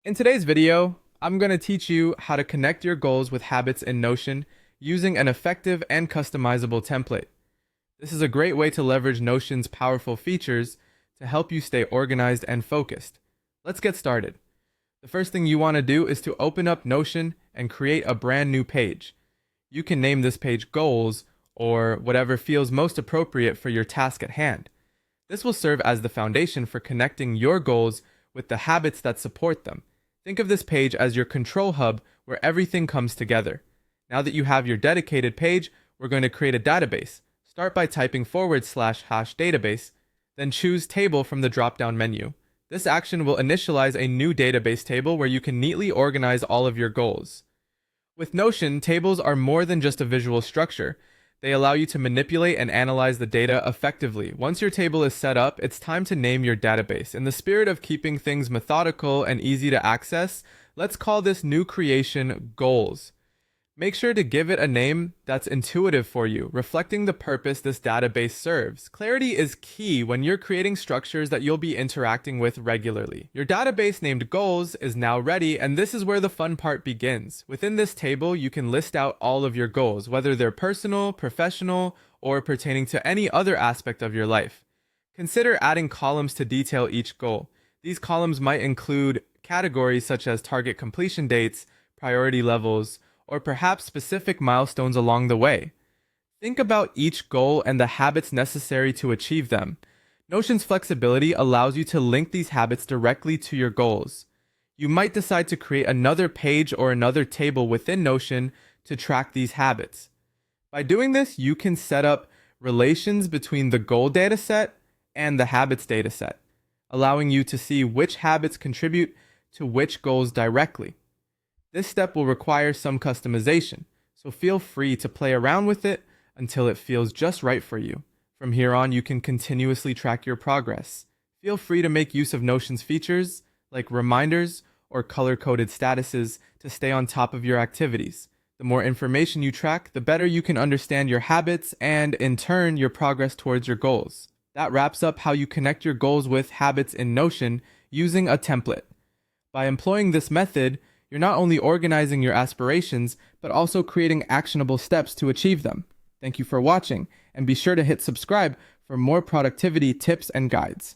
In today's video, I'm going to teach you how to connect your goals with habits in Notion using an effective and customizable template. This is a great way to leverage Notion's powerful features to help you stay organized and focused. Let's get started. The first thing you want to do is to open up Notion and create a brand new page. You can name this page Goals or whatever feels most appropriate for your task at hand. This will serve as the foundation for connecting your goals with the habits that support them. Think of this page as your control hub where everything comes together. Now that you have your dedicated page, we're going to create a database. Start by typing /database, then choose table from the drop-down menu. This action will initialize a new database table where you can neatly organize all of your goals. With Notion, tables are more than just a visual structure. They allow you to manipulate and analyze the data effectively. Once your table is set up, it's time to name your database. In the spirit of keeping things methodical and easy to access, let's call this new creation Goals. Make sure to give it a name that's intuitive for you, reflecting the purpose this database serves. Clarity is key when you're creating structures that you'll be interacting with regularly. Your database named Goals is now ready, and this is where the fun part begins. Within this table, you can list out all of your goals, whether they're personal, professional, or pertaining to any other aspect of your life. Consider adding columns to detail each goal. These columns might include categories such as target completion dates, priority levels, or perhaps specific milestones along the way. Think about each goal and the habits necessary to achieve them. Notion's flexibility allows you to link these habits directly to your goals. You might decide to create another page or another table within Notion to track these habits. By doing this, you can set up relations between the goal dataset and the habits dataset, allowing you to see which habits contribute to which goals directly. This step will require some customization, so feel free to play around with it until it feels just right for you. From here on, you can continuously track your progress. Feel free to make use of Notion's features, like reminders or color-coded statuses, to stay on top of your activities. The more information you track, the better you can understand your habits and, in turn, your progress towards your goals. That wraps up how you connect your goals with habits in Notion using a template. By employing this method, you're not only organizing your aspirations, but also creating actionable steps to achieve them. Thank you for watching, and be sure to hit subscribe for more productivity tips and guides.